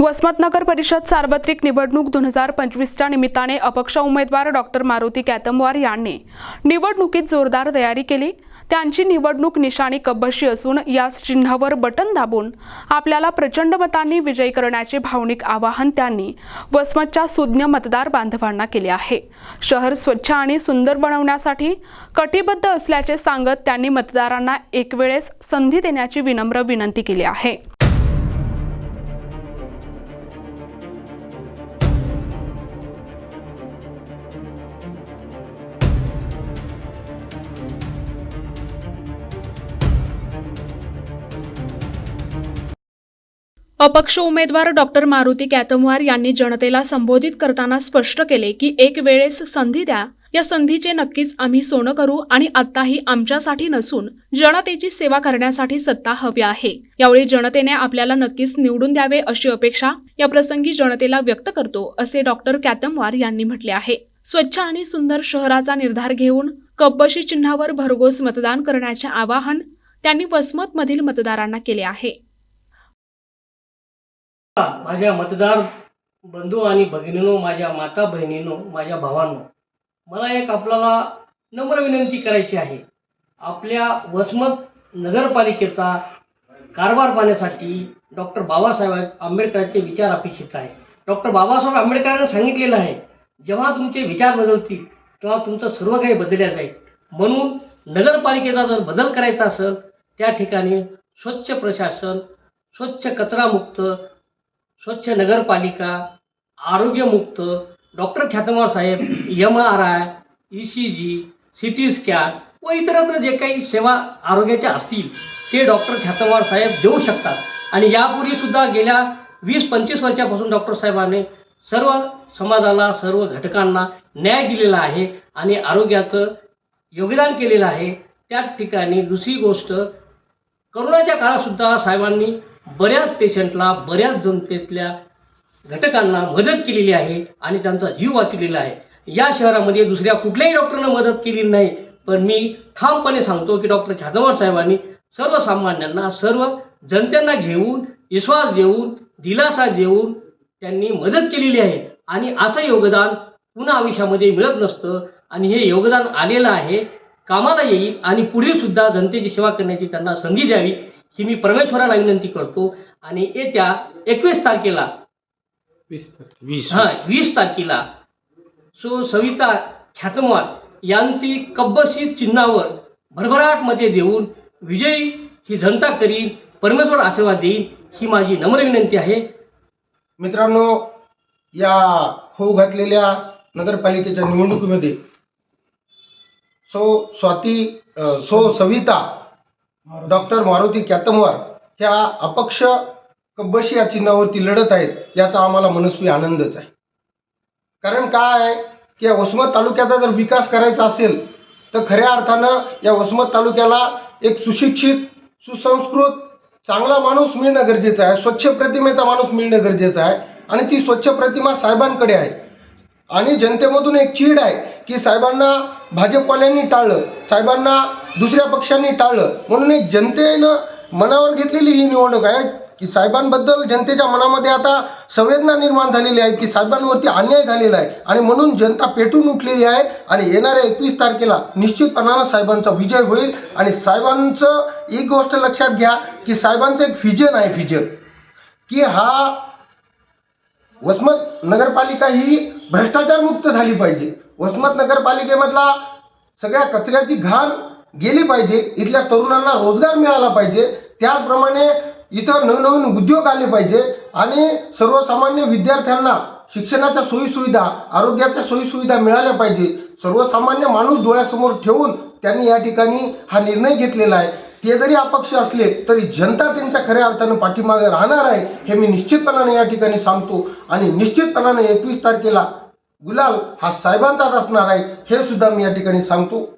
वसमत नगर परिषद सार्वत्रिक निवडणूक 2025च्या निमित्ताने अपक्ष उमेदवार डॉक्टर मारुती कॅतमवार यांनी निवडणुकीत जोरदार तयारी केली। त्यांची निवडणूक निशाणी कब्बशी असून याच चिन्हावर बटन दाबून आपल्याला प्रचंड मतांनी विजयी करण्याचे भावनिक आवाहन त्यांनी वसमतच्या सुज्ञ मतदार बांधवांना केले आहे। शहर स्वच्छ आणि सुंदर बनवण्यासाठी कटिबद्ध असल्याचे सांगत त्यांनी मतदारांना एक वेळेस संधी देण्याची विनम्र विनंती केली आहे। अपक्ष उमेदवार डॉक्टर मारुती कॅतमवार यांनी जनतेला संबोधित करताना स्पष्ट केले की एक वेळेस संधी द्या, या संधीचे नक्कीच आम्ही सोनं करू आणि आत्ताही आमच्यासाठी नसून जनतेची सेवा करण्यासाठी सत्ता हवी आहे। यावेळी जनतेने आपल्याला नक्कीच निवडून द्यावे अशी अपेक्षा या प्रसंगी जनतेला व्यक्त करतो, असे डॉक्टर कॅतमवार यांनी म्हटले आहे। स्वच्छ आणि सुंदर शहराचा निर्धार घेऊन कब्बशी चिन्हावर भरघोस मतदान करण्याचे आवाहन त्यांनी वसमत मधील मतदारांना केले आहे। माझ्या मतदार बंधू आणि भगिनींनो, माझ्या माता बहिणींनो, माझ्या भावांनो, मला एक आपल्याला नम्र विनंती करायची आहे। आपल्या वसमत नगरपालिकेचा कारभार पाहण्यासाठी डॉक्टर बाबासाहेब आंबेडकरांचे विचार अपेक्षित आहे। डॉक्टर बाबासाहेब आंबेडकरांनी सांगितलेलं आहे, जेव्हा तुमचे विचार बदलतील तेव्हा तुमचं सर्व काही बदलले जाईल। म्हणून नगरपालिकेचा जर बदल करायचा असेल त्या ठिकाणी स्वच्छ प्रशासन, स्वच्छ कचरामुक्त, स्वच्छ नगरपालिका, आरोग्यमुक्त, डॉक्टर कॅतमवार साहेब MRI, ECG, CT स्कॅन व इतरत्र जे काही सेवा आरोग्याच्या असतील ते डॉक्टर कॅतमवार साहेब देऊ शकतात। आणि यापूर्वी सुद्धा गेल्या 20-25 वर्षापासून डॉक्टर साहेबांनी सर्व समाजाला, सर्व घटकांना न्याय दिलेला आहे आणि आरोग्याचं योगदान केलेलं आहे। त्याच ठिकाणी दुसरी गोष्ट, कोरोनाच्या काळात सुद्धा साहेबांनी बऱ्याच पेशंटला, बऱ्याच जनतेतल्या घटकांना मदत केलेली आहे आणि त्यांचा जीव वाचवलेला आहे। या शहरामध्ये दुसऱ्या कुठल्याही डॉक्टरने मदत केलेली नाही, पण मी ठामपणे सांगतो की डॉक्टर कॅतमवार साहेबांनी सर्वसामान्यांना, सर्व जनतेला घेऊन, विश्वास देऊन, दिलासा देऊन त्यांनी मदत केलेली आहे आणि असं योगदान पुन्हा आयुष्यामध्ये मिळत नसतं आणि हे योगदान आलेलं आहे, कामाला येईल आणि पुढे सुद्धा जनतेची सेवा करण्याची त्यांना संधी द्यावी ही मी परमेश्वराला विनंती करतो। आणि येत्या 21 तारखेला 20 तारखेला सविता कॅतमवार यांची कब्बशी चिन्हावर भरभराट मते देऊन विजयी ही जनता करीन, परमेश्वर आशीर्वाद देईल ही माझी नम्र विनंती आहे। मित्रांनो, या होऊ घातलेल्या नगरपालिकेच्या निवडणुकीमध्ये सविता डॉक्टर मारुती कॅतमवार ह्या अपक्ष कब्बशी या चिन्हावरती लढत आहेत, याचा आम्हाला मनस्वी आनंदच आहे। कारण काय आहे की या वसमत तालुक्याचा जर विकास करायचा असेल तर खऱ्या अर्थानं या वसमत तालुक्याला एक सुशिक्षित, सुसंस्कृत, चांगला माणूस मिळणं गरजेचं आहे, स्वच्छ प्रतिमेचा माणूस मिळणं गरजेचं आहे आणि ती स्वच्छ प्रतिमा साहेबांकडे आहे। आणि जनतेमधून एक चीड आहे की साहेबांना भाजपवाल्यांनी टाळलं, साहेबांना दुसऱ्या पक्षांनी टाळलं, म्हणून एक जनतेनं मनावर घेतलेली ही निवडणूक आहे की साहेबांबद्दल जनतेच्या मनामध्ये आता संवेदना निर्माण झालेली आहे की साहेबांवरती अन्याय झालेला आहे आणि म्हणून जनता पेटून उठलेली आहे। आणि येणाऱ्या 21 तारखेला निश्चितपणानं साहेबांचा विजय होईल। आणि साहेबांचं एक गोष्ट लक्षात घ्या की साहेबांचं एक व्हिजन आहे, की हा वसमत नगरपालिका ही भ्रष्टाचारमुक्त झाली पाहिजे, वसमत नगरपालिकेमधला सगळ्या कचऱ्याची घाण गेली पाहिजे, इथल्या तरुणांना रोजगार मिळाला पाहिजे, त्याचप्रमाणे इथं नवनवीन उद्योग आले पाहिजे आणि सर्वसामान्य विद्यार्थ्यांना शिक्षणाच्या सोयीसुविधा, आरोग्याच्या सोयीसुविधा मिळाल्या पाहिजे। सर्वसामान्य माणूस डोळ्यासमोर ठेवून त्यांनी या ठिकाणी हा निर्णय घेतलेला आहे। ते जरी अपक्ष असले तरी जनता त्यांच्या खऱ्या अर्थानं पाठीमागे राहणार आहे हे मी निश्चितपणाने या ठिकाणी सांगतो। आणि निश्चितपणाने 21 तारखेला गुलाल हा साहेबांचाच असणार आहे हे सुद्धा मी या ठिकाणी सांगतो।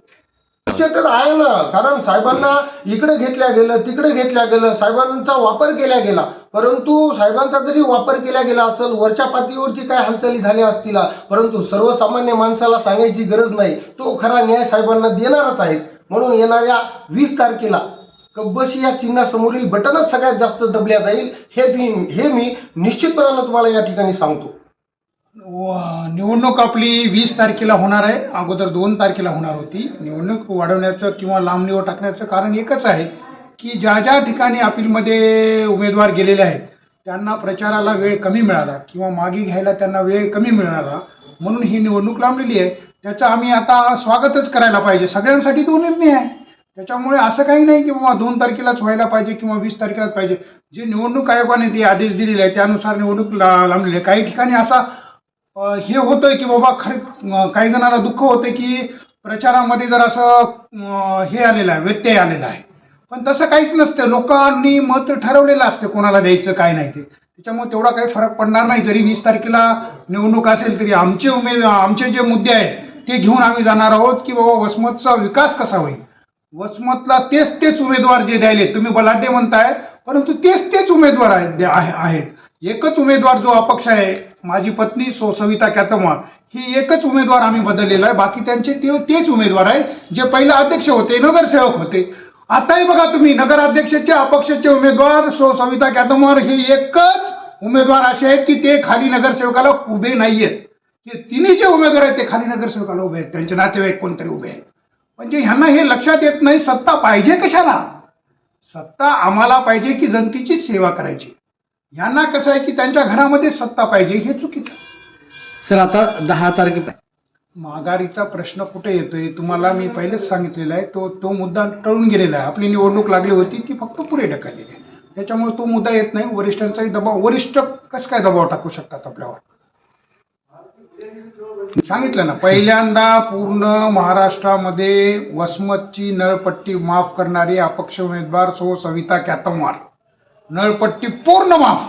तर आहे ना, कारण साहेबांना इकडे घेतल्या गेलं, तिकडे घेतल्या गेलं, साहेबांचा वापर केला गेला, परंतु साहेबांचा जरी वापर केला गेला असेल, वरच्या पातळीवरची काय हालचाली झाल्या असतील, परंतु सर्वसामान्य माणसाला सांगायची गरज नाही, तो खरा न्याय साहेबांना देणारच आहेत। म्हणून येणाऱ्या 20 तारखेला कब्बशी या चिन्हासमोरील बटनच सगळ्यात जास्त दबल्या जाईल हे मी निश्चितपणानं तुम्हाला या ठिकाणी सांगतो. निवडणूक आपली 20 तारखेला होणार आहे. अगोदर 2 तारखेला होणार होती. निवडणूक वाढवण्याचं किंवा लांबणीवर टाकण्याचं कारण एकच आहे की ज्या ज्या ठिकाणी अपीलमध्ये उमेदवार गेलेले आहेत त्यांना प्रचाराला वेळ कमी मिळाला किंवा मागे घ्यायला त्यांना वेळ कमी मिळाला, म्हणून ही निवडणूक लांबलेली आहे. त्याचं आम्ही आता स्वागतच करायला पाहिजे. सगळ्यांसाठी तो निर्णय आहे. त्याच्यामुळे असं काही नाही की बाबा 2 तारखेलाच व्हायला पाहिजे किंवा 20 तारखेलाच पाहिजे. जे निवडणूक आयोगाने ते आदेश दिलेले आहे त्यानुसार निवडणूक लांबलेली आहे. काही ठिकाणी असा हे होतंय की बाबा खरं काही जणांना दुःख होतं की प्रचारामध्ये जर असं हे आलेलं आहे, व्यत्यय आलेला आहे. पण तसं काहीच नसतं. लोकांनी मत ठरवलेलं असतं कोणाला द्यायचं काय नाही ते. त्याच्यामुळे तेवढा काही फरक पडणार नाही. जरी 20 तारखेला निवडणूक असेल तरी आमचे जे मुद्दे आहेत ते घेऊन आम्ही जाणार आहोत की बाबा वसमतचा विकास कसा होईल. वसमतला तेच उमेदवार जे द्यायले, तुम्ही बलाढ्य म्हणताय परंतु तेच उमेदवार आहेत. एकच उमेदवार जो अपक्ष आहे, माझी पत्नी सविता कॅतमवार, ही एकच उमेदवार आम्ही बदललेला आहे. बाकी त्यांचे तेच उमेदवार आहेत जे पहिले अध्यक्ष होते, नगरसेवक होते. आताही बघा तुम्ही, नगराध्यक्षाचे अपक्षाचे उमेदवार सविता कॅतमवार हे एकच उमेदवार असे आहेत की ते खाली नगरसेवकाला उभे नाहीयेत. हे तिन्ही जे उमेदवार आहेत ते खाली नगरसेवकाला उभे आहेत, त्यांचे नातेवाईक कोणतरी उभे आहेत. म्हणजे ह्यांना हे लक्षात येत नाही, सत्ता पाहिजे कशाला. सत्ता आम्हाला पाहिजे की जनतेची सेवा करायची. ह्यांना कसं आहे की त्यांच्या घरामध्ये सत्ता पाहिजे, हे चुकीचं. सर आता 10 तारखेला माघारीचा प्रश्न कुठे येतोय तुम्हाला मी पहिलेच सांगितलेला आहे. तो मुद्दा टळून गेलेला आहे. आपली निवडणूक लागली होती ती फक्त पुढे ढकललेली आहे. त्याच्यामुळे तो मुद्दा येत नाही. वरिष्ठांचाही दबाव, वरिष्ठ कसं काय दबाव टाकू शकतात आपल्यावर. सांगितलं ना, पहिल्यांदा पूर्ण महाराष्ट्रामध्ये वसमतची नळपट्टी माफ करणारी अपक्ष उमेदवार सविता कॅतमवार. नळपट्टी पूर्ण माफ.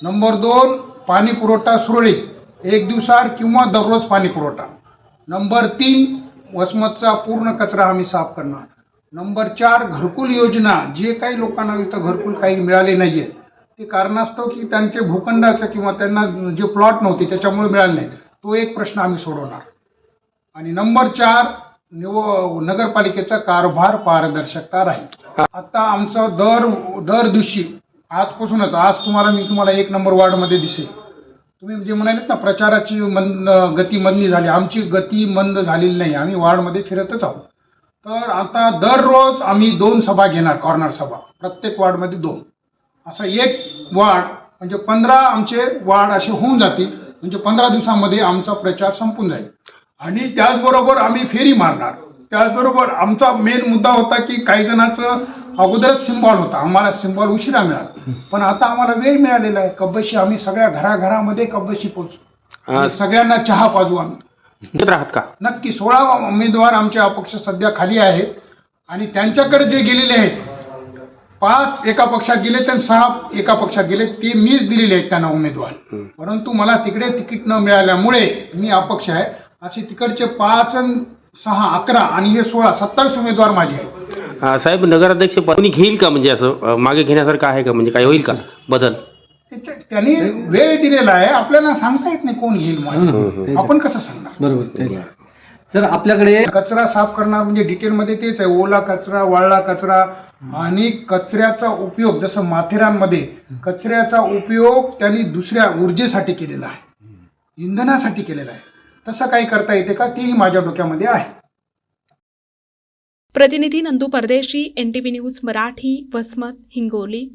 नंबर 2, पाणी पुरवठा सुरळीत, 1 दिवसाआड किंवा दररोज पाणी पुरवठा. नंबर 3, वसमतचा पूर्ण कचरा आम्ही साफ करणार. नंबर 4, घरकुल योजना. जे काही लोकांना इथं घरकुल काही मिळाले नाहीये ते कारणास्तव की त्यांचे भूखंडाचं किंवा त्यांना जे प्लॉट नव्हते त्याच्यामुळे मिळाले नाही, तो एक प्रश्न आम्ही सोडवणार. आणि नंबर 4, नगरपालिकेचा कारभार पारदर्शकता राहील. आता आमचं दर दिवशी आजपासूनच, आज मी तुम्हाला 1 नंबर वार्डमध्ये दिसेल. तुम्ही जे म्हणालेत ना प्रचाराची गती मंदी झाली, आमची गती मंद झालेली नाही. आम्ही वार्डमध्ये फिरतच आहोत. तर आता दररोज आम्ही 2 सभा घेणार, कॉर्नर सभा, प्रत्येक वार्डमध्ये 2. असं एक वार्ड म्हणजे 15 आमचे वार्ड असे होऊन जातील. म्हणजे 15 दिवसामध्ये आमचा प्रचार संपून जाईल. आणि त्याचबरोबर आम्ही फेरी मारणार. त्याचबरोबर आमचा मेन मुद्दा होता की काही जणांचं अगोदरच सिम्बॉल होता, आम्हाला सिम्बॉल उशिरा मिळाला. पण आता आम्हाला वेळ मिळालेला आहे. कब्बशी आम्ही सगळ्या घराघरामध्ये कब्बशी पोहोचू, सगळ्यांना चहा पाजू आम्ही. राहत का नक्की 16 उमेदवार आमचे अपक्ष सध्या खाली आहेत आणि त्यांच्याकडे जे गेलेले आहेत 5 एका पक्षात गेले तर 6 एका पक्षात गेले, ते मीच दिलेले आहेत त्यांना उमेदवार. परंतु मला तिकडे तिकीट न मिळाल्यामुळे मी अपक्ष आहे. असे तिकडचे 5 आणि 6 11 आणि हे 16 27 उमेदवार माझे आहेत. साहेब, नगराध्यक्ष कोणी घेईल का, म्हणजे असं मागे घेण्यासारखं आहे का, म्हणजे काय होईल का बदल? त्यांनी वेळ दिलेला आहे, आपल्याला सांगता येत नाही कोण घेईल म्हणून. आपण कसं सांगणार. बरोबर. सर आपल्याकडे कचरा साफ करणार म्हणजे डिटेलमध्ये तेच आहे. ओला कचरा, वाळला कचरा आणि कचऱ्याचा उपयोग, जसं माथेरानमध्ये कचऱ्याचा उपयोग त्यांनी दुसऱ्या ऊर्जेसाठी केलेला आहे, इंधनासाठी केलेला आहे. तसं काही करता येते का, तेही माझ्या डोक्यामध्ये आहे. प्रतिनिधी नंदू परदेशी, NTV न्यूज मराठी, वसमत, हिंगोली.